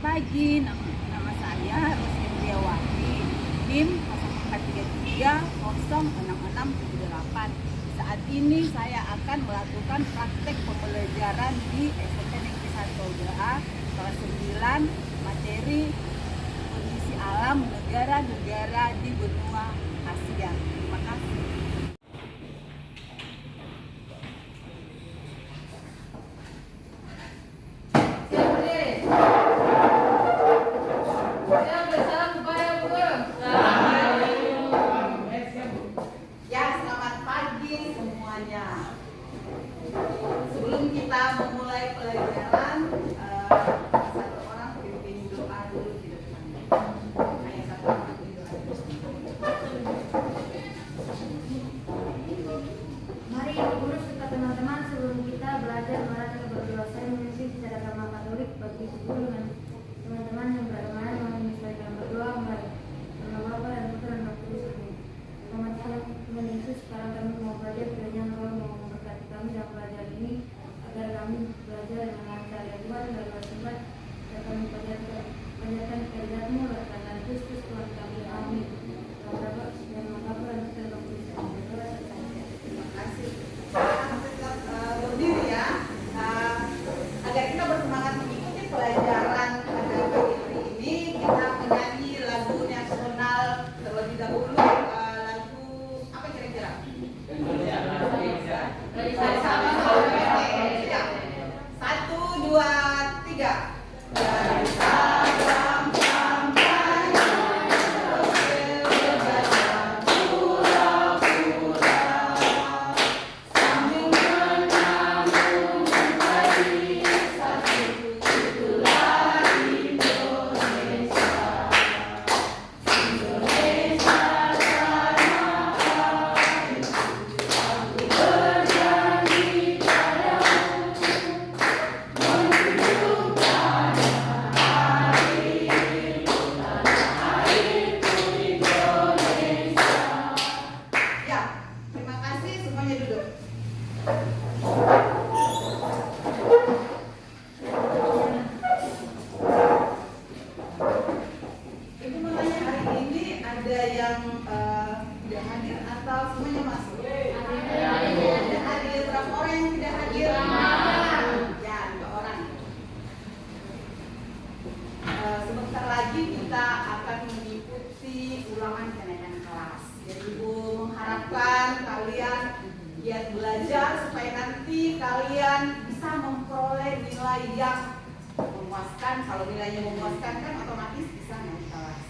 pagi, nama saya Rosi Indriawati, NIM 0433066678. Saat ini saya akan melakukan praktek pembelajaran di SMP Negeri 1 kelas 9, materi kondisi alam negara-negara di benua Asia. Terima kasih. Sebelum kita memulai pelajaran, satu orang pimpin doa dulu di depan. Satu orang pimpin doa dulu. Mari Ibu Guru serta teman-teman sebelum kita belajar merasa berdoa, saya mengisi secara agama Katolik bagi Ibu Guru dan teman-teman yang beragama yang menyesuaikan berdoa. Mari nama Bapa dan Putra dan Roh Kudus. Selamat siang Tuhan Yesus. Sekarang kami mau belajar kiranya Engkau mau memberkati kami dalam pelajaran ini agar kami belajar dengan lancar ya Tuhan dan bersempat dan kami panjatkan kehendak-Mu oleh karena Kristus Tuhan kami. Amin. Dalam Bapa dan Bapa dan Putra dan Roh Kudus. Terima kasih. Tetap berdiri ya, agar kita bersemangat mengikuti pelajaran pada pagi hari ini. Kita menyanyi lagu nasional terlebih dahulu. Lagu apa kira-kira? Satu, dua, tiga. Dari Sabang sampai Merauke, berbagai pura-pura, sambil menabung menjadi satu, itulah Indonesia. Indonesia tanah airku, aku berjanji padamu menunjukkan hari tanah airku Indonesia. Ya, terima kasih semuanya duduk. Ibu mau tanya, hari ini ada yang tidak hadir atau semuanya masuk? Ada hadir. Berapa orang yang tidak hadir? Ya, 2 orang. Sebentar lagi kita akan mengikuti ulangan kenaikan kelas. Jadi Ibu mengharapkan kalian giat belajar supaya nanti kalian bisa memperoleh nilai yang memuaskan. Kalau nilainya memuaskan kan otomatis bisa naik kelas.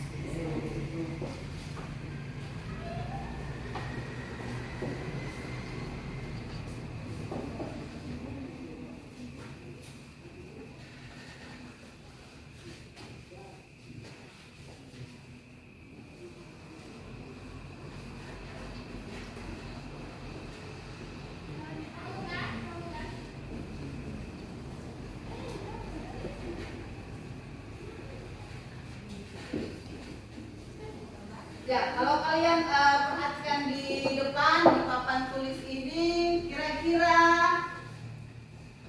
Ya, kalau kalian perhatikan di depan di papan tulis ini, kira-kira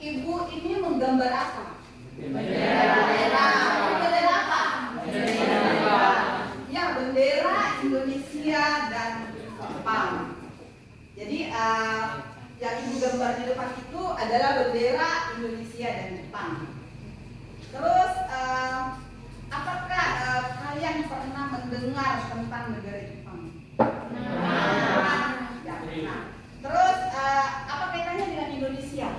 Ibu ini menggambar apa? Bendera. Bendera apa? Bendera. Ya, bendera Indonesia dan Jepang. Jadi yang Ibu gambar di depan itu adalah bendera Indonesia dan Jepang. Terus apakah kalian pernah mendengar tentang negara Jepang? Ya, pernah. Terus apa kaitannya dengan Indonesia?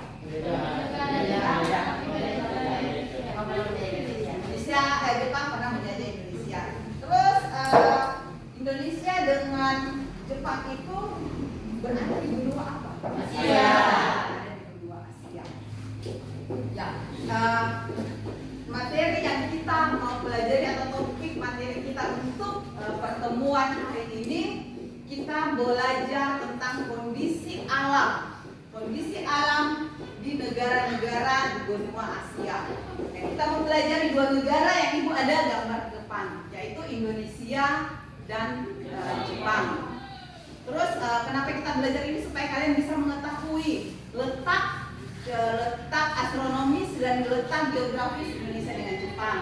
Indonesia, Jepang pernah menjajah Indonesia. Terus Indonesia dengan Jepang itu berada di benua apa? Asia. Ada di benua Asia. Ya. Materi yang kita mau pelajari atau topik materi kita untuk pertemuan hari ini, kita belajar tentang kondisi alam di negara-negara di benua Asia. Dan kita mempelajari 2 negara yang Ibu ada gambar di depan, yaitu Indonesia dan Jepang. Terus kenapa kita belajar ini? Supaya kalian bisa mengetahui letak astronomis dan letak geografis Indonesia dengan Jepang.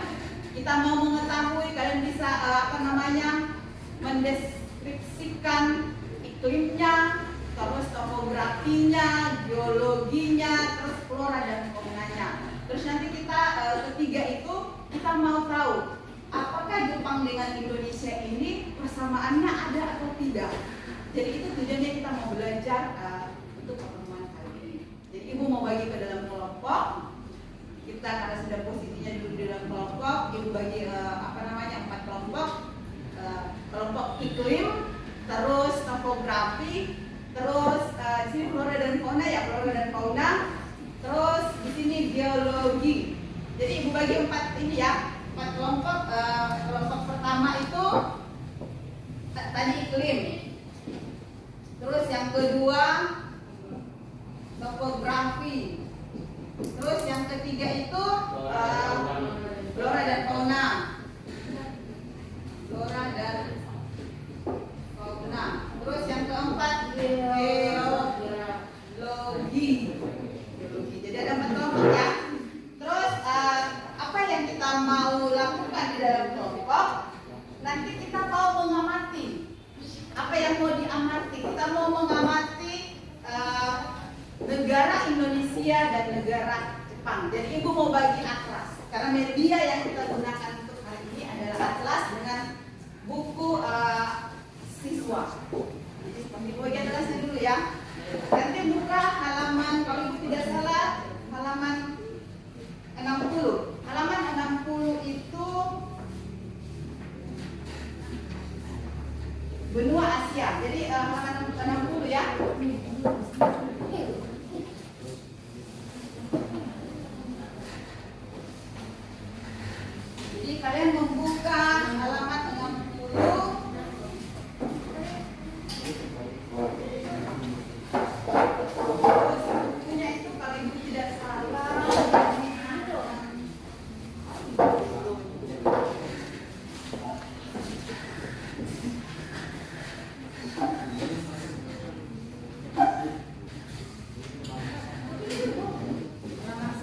kita mau mengetahui, kalian bisa mendeskripsikan iklimnya, terus topografinya, geologinya, terus flora dan faunanya. Terus nanti kita ketiga itu kita mau tahu apakah Jepang dengan Indonesia ini persamaannya ada atau tidak. Jadi itu tujuannya kita mau belajar untuk pertemuan kali ini. Jadi ibu mau bagi ke dalam kelompok. Kita karena sudah posisinya dulu di dalam kelompok, ibu bagi 4 kelompok. Kelompok iklim, terus topografi, terus di sini flora dan fauna ya, flora dan fauna. Terus di sini geologi. Jadi ibu bagi 4 ini ya, 4 kelompok. Kelompok pertama itu tadi iklim. Terus yang kedua topografi. Terus yang ketiga itu flora dan fauna. Flora dan fauna. Terus yang keempat geologi. Jadi ada 4 kelompok ya. Terus apa yang kita mau lakukan di dalam kelompok? Nanti kita mau mengamati. Apa yang mau diamati? Kita mau mengamati negara Indonesia dan negara Jepang. Jadi ibu mau bagi atlas. Karena media yang kita gunakan untuk hari ini adalah atlas dengan buku siswa. Jadi seperti itu bagi atlasnya dulu ya. Nanti buka halaman, kalau ibu tidak salah, halaman 60. Halaman 60 itu benua Asia. Jadi halaman 60 ya. Jadi kalian membuka halaman 60. Bukunya itu kalau ibu tidak salah halaman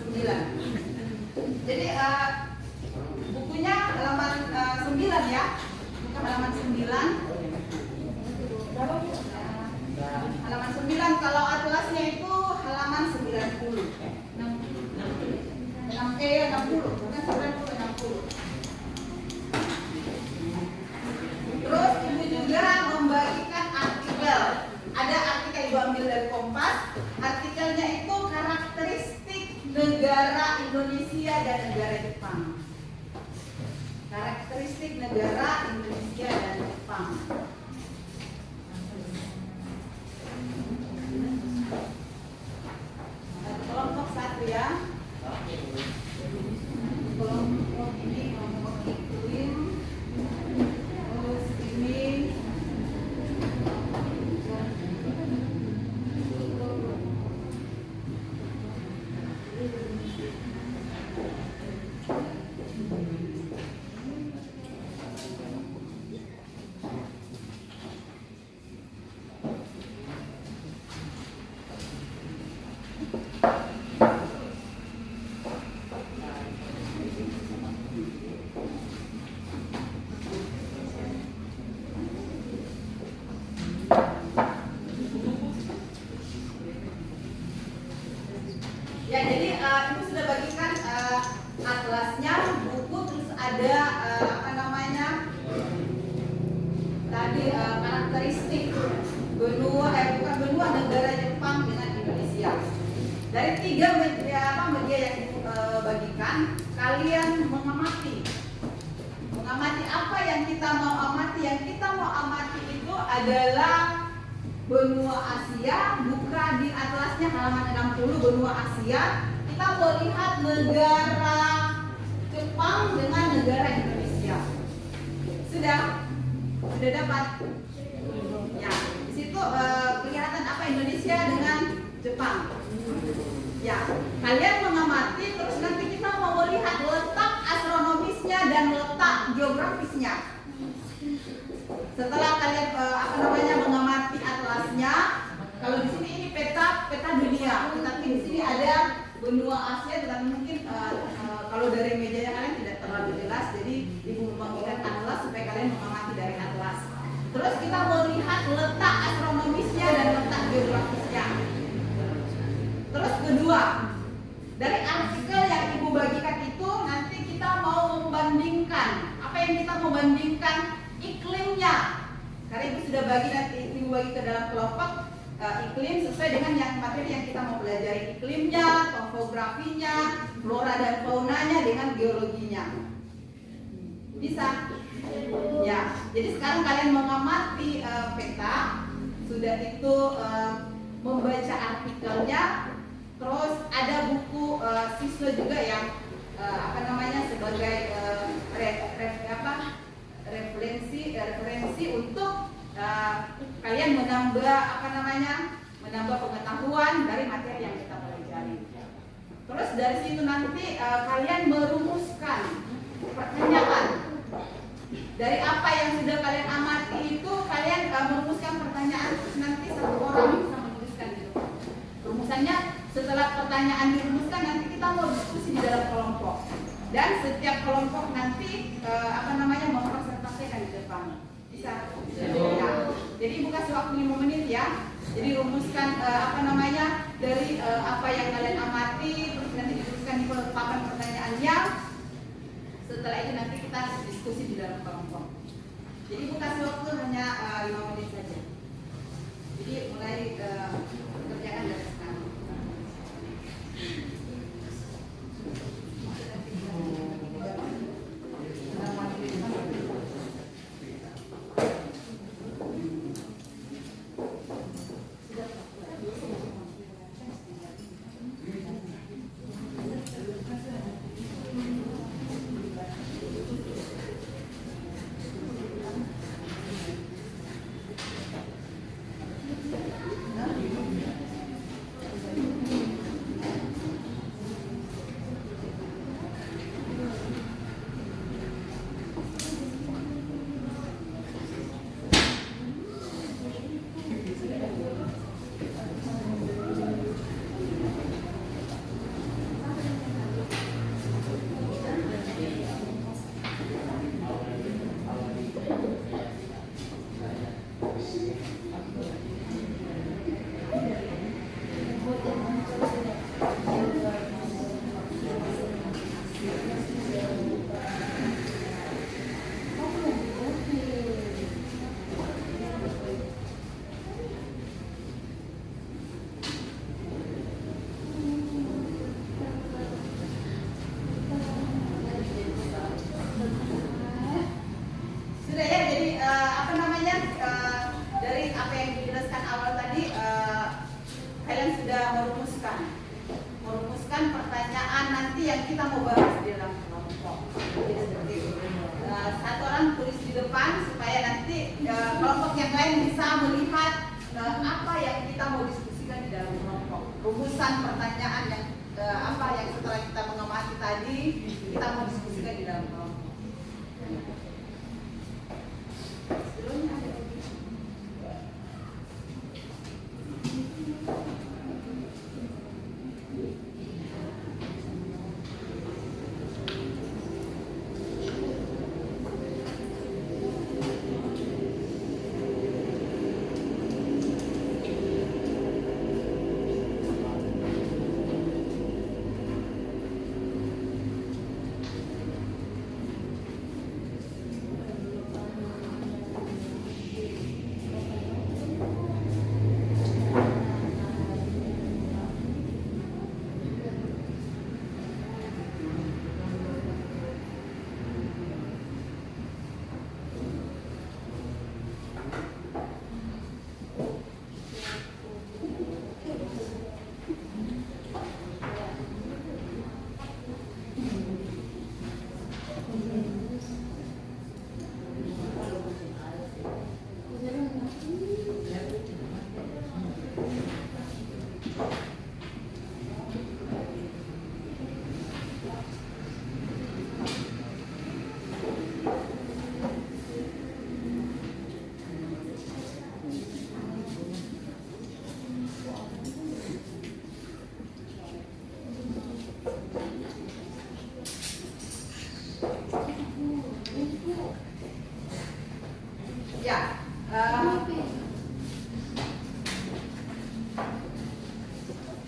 9. Jadi bukunya halaman 9 ya. Buka halaman 9. Halaman 9, kalau atlasnya itu halaman 90. 60, bukan 90, 60. Terus ibu juga membagikan artikel. Ada artikel ibu ambil dari Kompas. Artikelnya itu karakteristik negara Indonesia dan negara Jepang. Karakteristik negara Indonesia dan Jepang. Kelompok 1 ya. Kelompok ini kelompok iklim. Terus ini ya, jadi ibu sudah bagikan atlasnya, buku, terus ada tadi karakteristik benua, bukan benua, negara Jepang dengan Indonesia. Dari 3 media yang ibu bagikan, kalian mengamati apa yang kita mau amati. Yang kita mau amati itu adalah benua Asia. Buka di atlasnya halaman 60, benua Asia. Kita mau lihat negara Jepang dengan negara Indonesia. Sudah dapat? Ya, di situ kelihatan apa Indonesia dengan Jepang. Ya, kalian mengamati, terus nanti kita mau lihat letak astronomisnya dan letak geografisnya. Setelah kalian mengamati atlasnya, kalau di sini ini peta dunia, tetapi di sini ada benua Asia, tetapi mungkin kalau dari mejanya kalian tidak terlalu jelas, jadi kemudian kita membandingkan iklimnya. Karena Ibu sudah bagi nanti Ibu bagi ke dalam kelompok iklim sesuai dengan yang materi yang kita mau pelajari, iklimnya, topografinya, flora dan faunanya dengan geologinya. Bisa? Ya. Jadi sekarang kalian mengamati peta, sudah itu membaca artikelnya, terus ada buku siswa juga yang sebagai referensi untuk kalian menambah menambah pengetahuan dari materi yang kita pelajari. Terus dari situ nanti kalian merumuskan pertanyaan dari apa yang sudah kalian amati itu. Kalian merumuskan pertanyaan, terus nanti satu orang bisa menuliskan gitu. Rumusannya setelah pertanyaan dirumuskan, nanti kita mau diskusi di dalam kelompok. Dan setiap kelompok nanti mempresentasikan di depan. Bisa? Ya. Jadi Ibu kasih waktu 5 menit ya. Jadi rumuskan dari apa yang kalian amati, terus nanti dituliskan di papan pertanyaannya. Setelah itu nanti kita diskusi di dalam kelompok. Jadi Ibu kasih waktu hanya 5 menit saja. Jadi mulai kerjakan dari sekarang. Merumuskan pertanyaan nanti yang kita mau bahas di dalam kelompok. Jadi seperti itu. Satu orang tulis di depan supaya nanti kelompok yang lain bisa melihat apa yang kita mau diskusikan di dalam kelompok. Rumusan pertanyaan yang yang setelah kita mengamati tadi kita mau diskusikan di dalam kelompok. Sebelumnya ada lagi.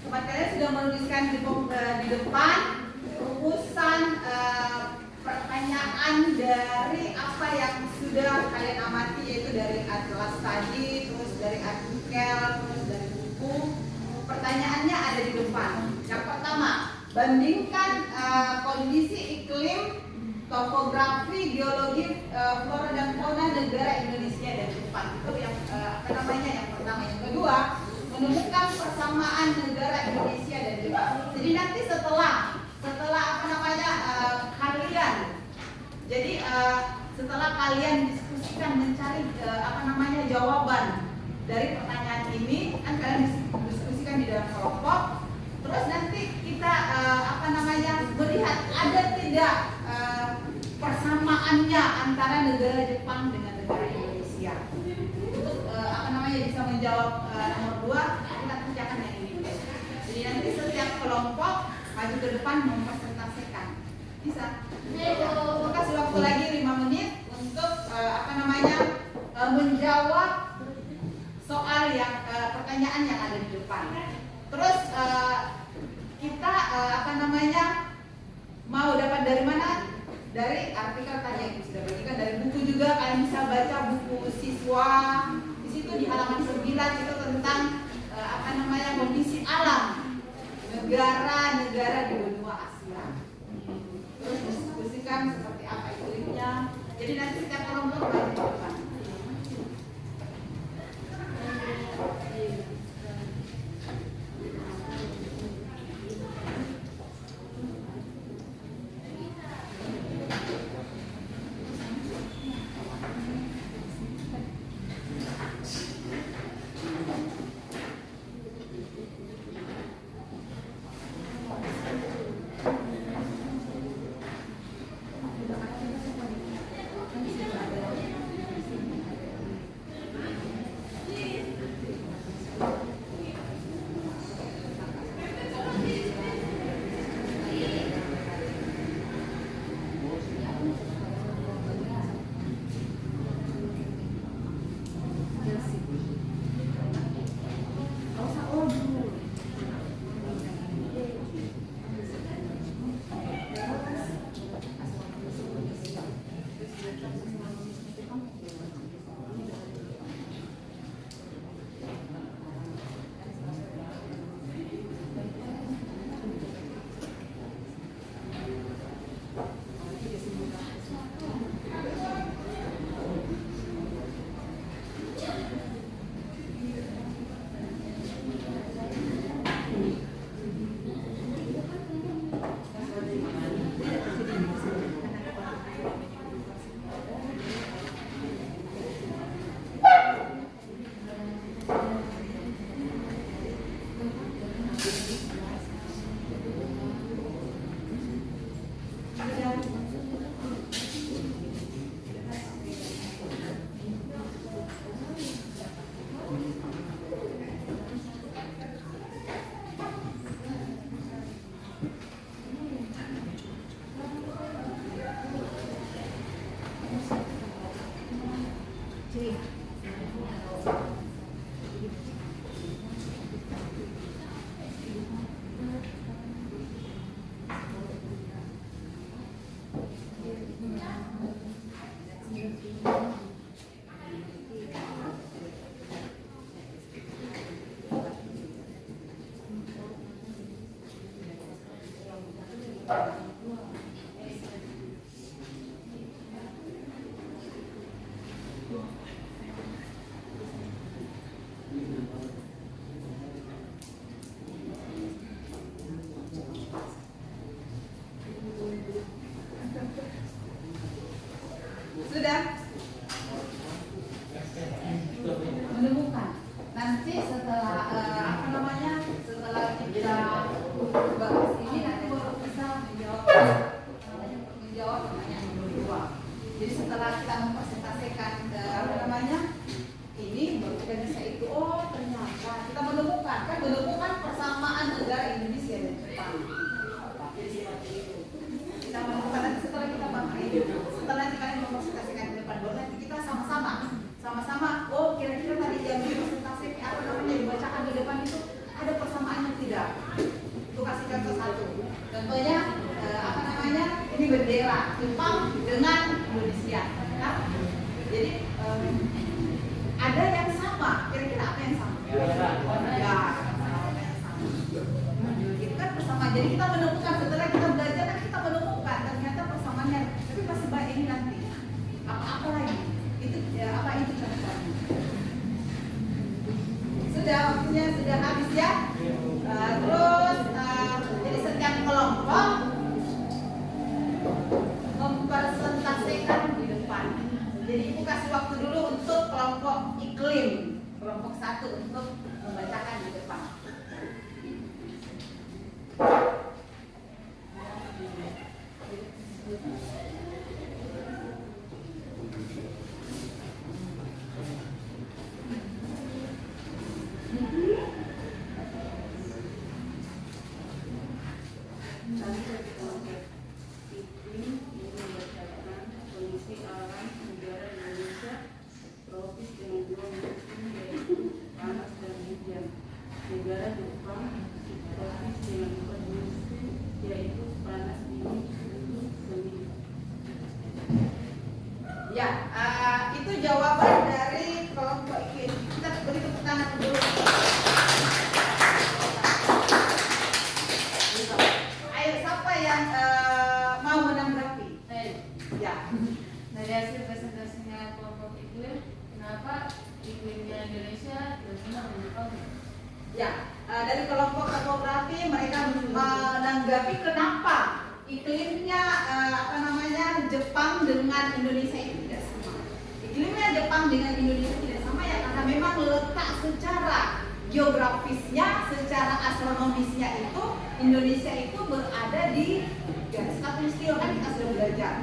Sobat kalian sudah menuliskan di depan rumusan pertanyaan dari apa yang sudah kalian amati, yaitu dari atlas tadi, terus dari artikel, terus dari buku. Pertanyaannya ada di depan. Yang pertama, bandingkan kondisi iklim, topografi, geologi, flora dan fauna negara Indonesia dan Jepang. Itu yang yang pertama. Yang kedua, menemukan persamaan negara Indonesia dan Jepang. Jadi nanti setelah kalian, jadi setelah kalian diskusikan mencari jawaban dari pertanyaan ini, kan kalian diskusikan di dalam kelompok. Terus nanti kita melihat ada tidak persamaannya antara negara Jepang dengan negara Indonesia. Untuk bisa menjawab nomor 2, kita kerjakan yang ini. Jadi nanti setiap kelompok maju ke depan mempresentasikan. Bisa? Kita kasih waktu lagi 5 menit untuk menjawab soal yang pertanyaan yang ada di depan. Terus kita mau dapat dari mana? Dari artikel tadi yang sudah bagikan, dari buku juga. Kalian bisa baca buku siswa. Di situ di halaman 9 itu tentang kondisi alam negara-negara di benua Asia. Terus diskusikan seperti apa iklimnya. Jadi nanti setiap kelompok maju ke depan. Sudah menemukan. Nanti setelah setelah kita bahas ini, nanti baru bisa menjawab pertanyaan nomor 2. Jadi setelah kita mempresentasikan ini, baru kita bisa itu. Oh, ternyata kita menemukan persamaan negara Indonesia dan Jepang. Jadi seperti itu. Kita menemukan nanti setelah kita bahas ini, setelah nanti kalian mempresentasikan di depan, baru nanti kita sama-sama. Oh, kira-kira tadi yang presentasi dibacakan di depan itu ada persamaannya tidak? Itu kasih contoh satu. Contohnya ini bendera Jepang dengan Indonesia. Tapi ini nanti. Apa lagi? Itu apa itu contohnya? Sudah waktunya sudah habis ya. Terus jadi setiap kelompok mempresentasikan di depan. Jadi ibu kasih waktu dulu untuk kelompok iklim, kelompok 1 untuk membacakan di depan. Kondisi alam negara Indonesia tropis dengan 2 musim yaitu panas dan hujan. Negara Jepang tropis dengan 4 musim yaitu panas, dingin, semi. Ya, itu jawaban dari kelompok iklim. Kita beri tepuk tangan dulu. Ayo, siapa yang mau menanggapi? Ya. Dari hasil presentasinya kelompok iklim, kenapa iklimnya Indonesia lebih dari Jepang? Ya, dari kelompok topografi mereka menanggapi kenapa iklimnya Jepang dengan Indonesia itu tidak sama. Iklimnya Jepang dengan Indonesia tidak sama ya karena memang letak secara geografisnya, secara astronomisnya itu Indonesia itu berada di garis khatulistiwa, kan kita sudah belajar.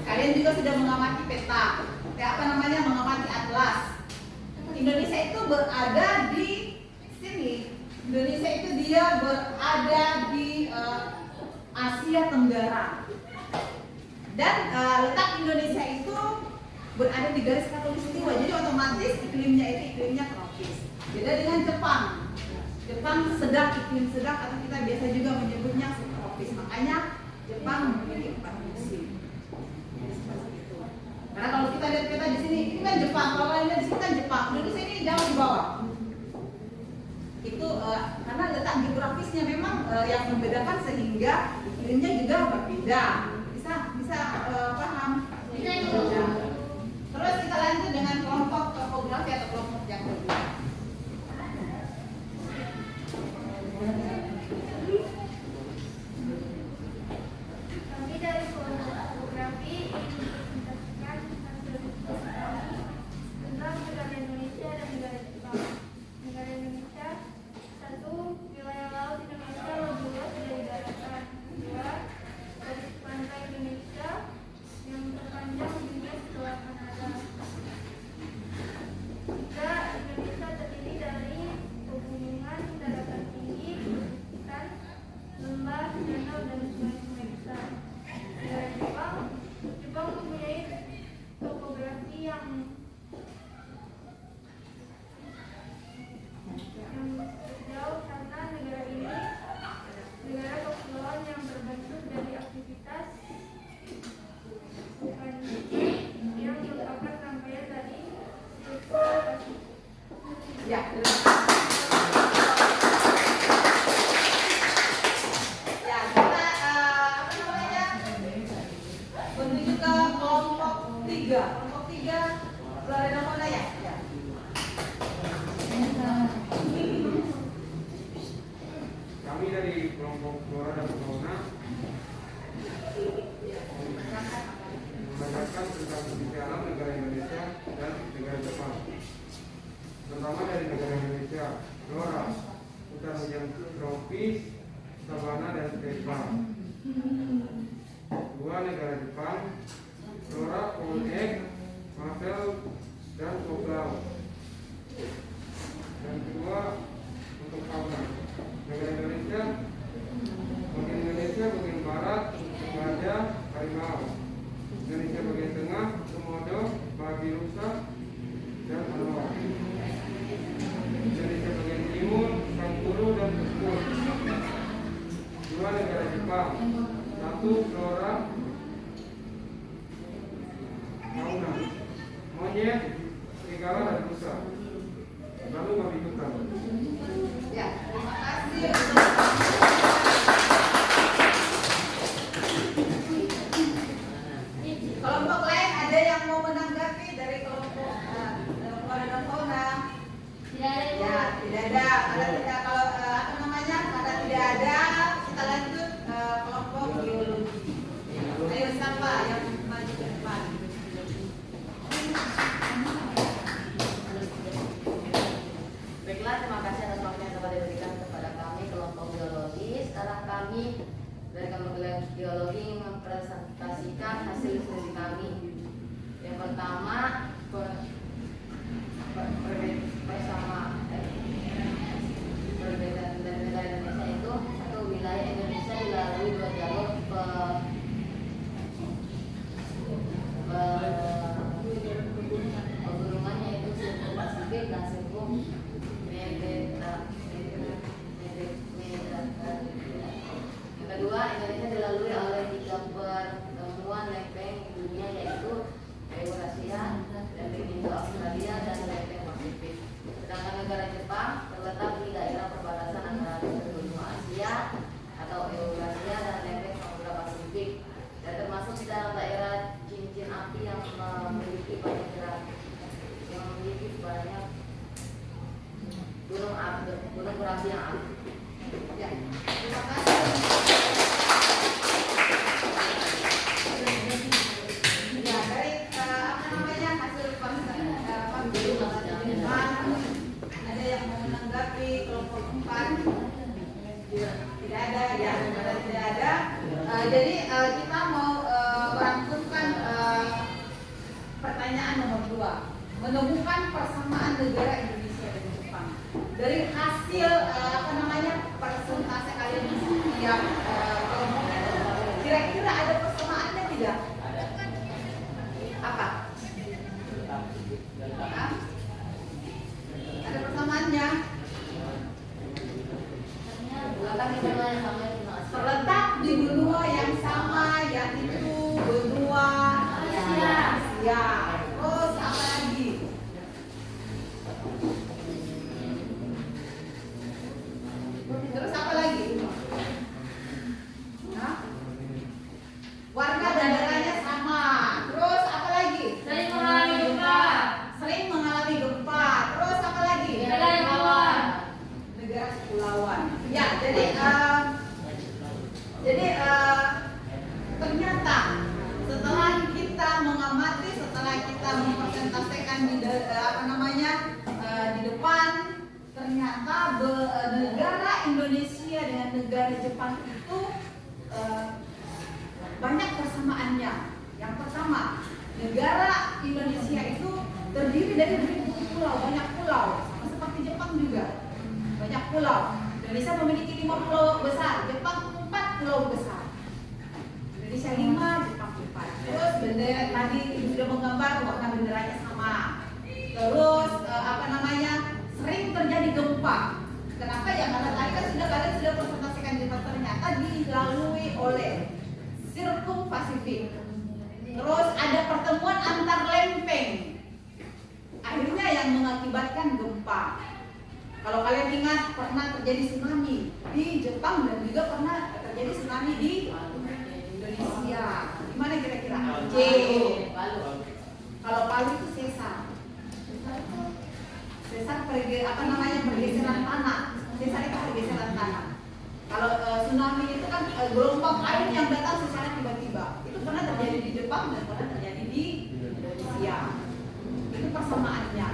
Kalian juga sudah mengamati peta, mengamati atlas. Indonesia itu berada di sini. Indonesia itu dia berada di Asia Tenggara. Dan letak Indonesia itu berada di garis khatulistiwa. Jadi otomatis iklimnya itu iklimnya tropis. Beda dengan Jepang. Jepang iklim sedang atau kita biasa juga menyebutnya subtropis. Makanya Jepang memiliki 4 musim. Karena kalau kita lihat peta di sini, ini kan Jepang. Kalau kalian lihat di sini kan Jepang. Indonesia ini jauh di bawah. Itu karena letak geografisnya memang yang membedakan sehingga iklimnya juga berbeda. Bisa paham? Ya. Terus kita lanjut dengan kelompok topografi atau kelompok yang kedua. Kami dari kelompok topografi ingin mempresentasikan hasil diskusi kami tentang negara Indonesia dan negara Jepang. Negara Indonesia, 1. Wilayah laut Indonesia lebih luas dari daratan. 2. Garis pantai Indonesia yang terpanjang dunia setelah Kanada. 3. Indonesia terdiri dari pegunungan, daratan tinggi, ikan, lembah, danau, dan sungai-sungai besar. Negara Jepang mempunyai topografi yang jauh karena negara ini negara kepulauan yang terbentuk dari aktivitas vulkanik yang merupakan rangkaian dari struktur Pasifik. Ya, terima kasih. Ya, kita menuju ke kelompok 3. Kelompok 3 Florida mana ya? Ya. Kami dari kelompok Flora dan Fauna menanyakan tentang kondisi alam negara Indonesia dan negara Jepang. Pertama dari negara Indonesia, Flora, hutan hujan tropis, sabana dan stepa. 2. Negara Jepang, Flora, pohon ek, mapel, dan koplau. Dan kedua untuk fauna. Negara Indonesia, bagian Indonesia bagian barat, gajah, harimau. Indonesia bagian tengah, komodo, babi rusa, dan harimau. Indonesia bagian timur, kanguru dan kukul. 2. Negara Jepang, 1. Flora, fauna, monyet, serigala dan rusa. Lalu babi hutan. Ya, terima kasih. Kelompok lain ada yang mau menanggapi dari kelompok Fauna? Tidak ada, Ibu. Ya, tidak ada. Kalau apa namanya? Karena tidak ada, kita lanjut kelompok biologi. Ayo siapa yang maju ke depan? Baiklah, terima kasih atas waktu yang telah diberikan kepada kami kelompok biologi. Sekarang kami dari kelompok biologi ingin mempresentasikan hasil diskusi kami. Yang pertama, perbedaan dari negara Indonesia itu satu, wilayah Indonesia dilalui dua jalur pegunungan, yaitu sirkum Pasifik dan sirkum Yang kedua, Indonesia dilalui oleh 3 pertemuan lempeng dunia, yaitu Eurasia, lempeng Indo-Australia, dan lempeng Pasifik. Sedangkan negara Jepang terletak di daerah perbatasan antara benua Asia atau Eurasia dan lempeng Samudra Pasifik, dan termasuk di dalam daerah cincin api yang memiliki banyak gunung berapi yang aktif. Ya, terima kasih. Ya, dari apa namanya hasil ada yang mau menanggapi kelompok 4? Tidak ada, ya, tidak ada. Jadi kita mau merangkumkan pertanyaan nomor 2, menemukan persamaan negara Indonesia dan Jepang. Dari hasil apa namanya persentase kalian di setiap kelompok, kira-kira ada persamaannya tidak? Apa? Hah? Ada persamaannya? Terletak di benua yang sama, yaitu benua Asia. Ya. Terus apa lagi? Terus apa lagi? Hah? Warga dan negaranya sama. Terus apa lagi? Sering mengalami gempa. Sering mengalami gempa. Terus apa lagi? Negara kepulauan. Negara kepulauan. Ya, jadi ternyata setelah kita mengamati, setelah kita mempresentasikan di depan, ternyata negara Indonesia dengan negara Jepang itu banyak persamaannya. Yang pertama, negara Indonesia itu terdiri dari pulau, banyak pulau, sama seperti Jepang juga, banyak pulau. Indonesia memiliki 5 pulau besar, Jepang 4 pulau besar. Indonesia 5, Jepang 4. Terus bendera tadi sudah menggambar warna benderanya sama. Terus sering terjadi gempa. Kenapa ya? Karena tadi kan kalian sudah presentasikan gempa, ternyata dilalui oleh sirkum Pasifik. Terus ada pertemuan antar lempeng, akhirnya yang mengakibatkan gempa. Kalau kalian ingat, pernah terjadi tsunami di Jepang dan juga pernah terjadi tsunami di Indonesia. Di mana kira-kira? Kalau Palu itu sesar. Sesar pergeseran tanah. Sesar itu pergeseran tanah. Kalau tsunami itu kan gelombang air yang datang secara tiba-tiba. Itu pernah terjadi di Jepang dan pernah terjadi di Indonesia. Itu persamaannya.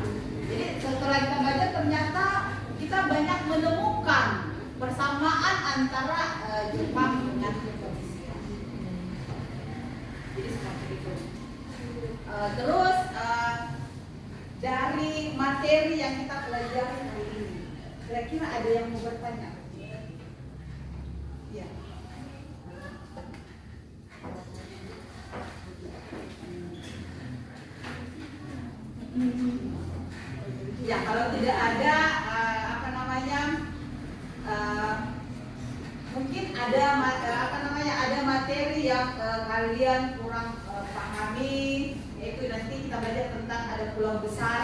Jadi setelah kita baca, ternyata kita banyak menemukan persamaan antara Jepang dengan Indonesia. Jadi seperti itu. Terus dari materi yang kita pelajari hari ini, kira-kira ada yang mau bertanya? Ya. Ya, kalau tidak ada mungkin ada ada materi yang kalian kurang pahami, yaitu nanti kita belajar tentang ada pulau besar.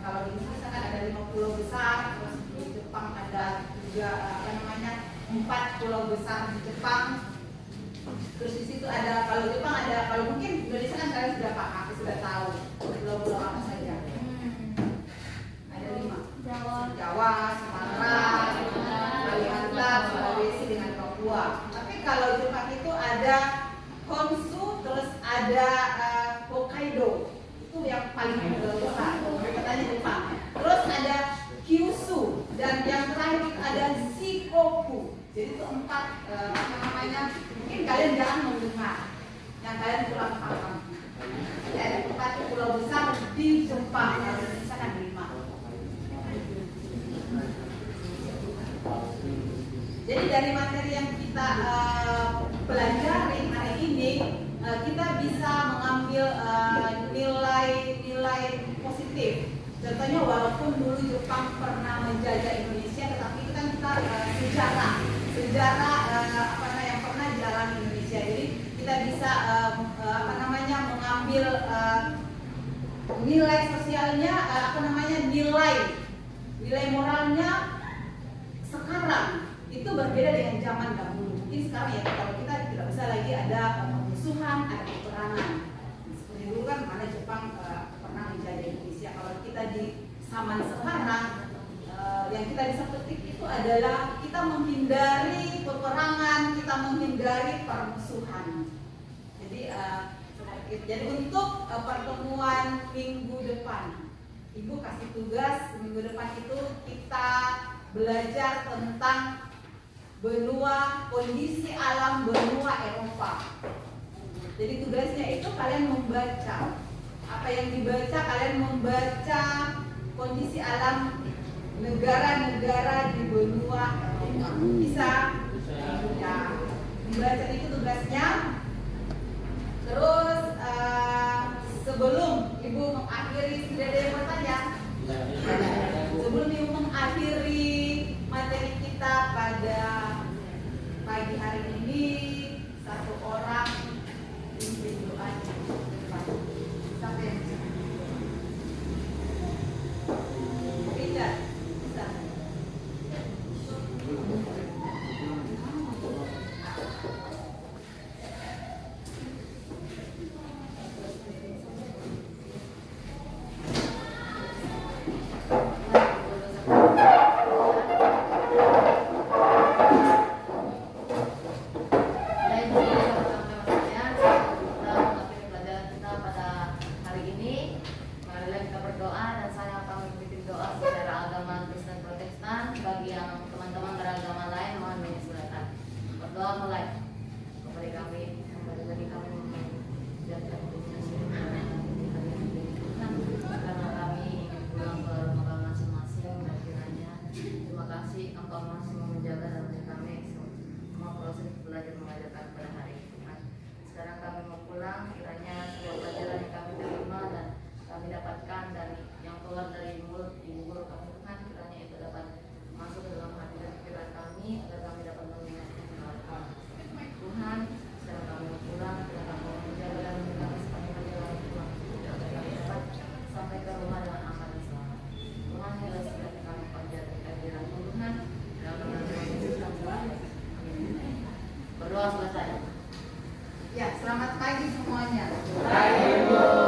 Kalau di Indonesia kan ada 5 pulau besar, terus di Jepang ada juga 4 pulau besar di Jepang. Terus di situ ada, kalau Jepang ada, kalau mungkin Indonesia kalian sudah paham, sudah tahu pulau-pulau apa saja. Ada 5. Jawa, Sumatera, Kalimantan, Sulawesi dengan Papua. Tapi kalau Jepang itu ada Honshu, terus ada Hokkaido. Itu yang paling besar. Katanya Jepang. Terus ada Kyushu dan yang terakhir itu ada Shikoku. Jadi itu 4 mungkin kalian jangan mendengar, yang kalian kurang paham. Ada 4 pulau besar di Jepang, misalkan 5. Jadi dari materi yang kita pelajari hari ini, kita bisa mengambil nilai-nilai positif. Contohnya walaupun dulu Jepang pernah menjajah Indonesia, tetapi itu kan kita sejarah yang pernah dialami Indonesia. Jadi kita bisa mengambil nilai sosialnya, nilai moralnya sekarang itu berbeda dengan zaman dahulu. Mungkin sekarang ya kalau kita tidak bisa lagi ada permusuhan, ada peperangan. Seperti dulu kan mana Jepang pernah menjajah Indonesia. Kalau kita di zaman sekarang, yang kita bisa petik itu adalah kita menghindari peperangan, kita menghindari permusuhan. Jadi untuk pertemuan minggu depan, Ibu kasih tugas minggu depan itu kita belajar tentang kondisi alam benua Eropa. Jadi tugasnya itu kalian membaca. Apa yang dibaca, kalian membaca kondisi alam negara-negara di benua Eropa. Bisa? Ya. Dibaca itu tugasnya. Terus sebelum Ibu mengakhiri, sudah ada yang bertanya? Sebelum Ibu mengakhiri materi kita pada pagi hari ini, satu orang pimpin doa di depan. Siapa yang bisa? Richard, bisa. Berdoa selesai. Ya, selamat pagi semuanya. Baik, Ibu.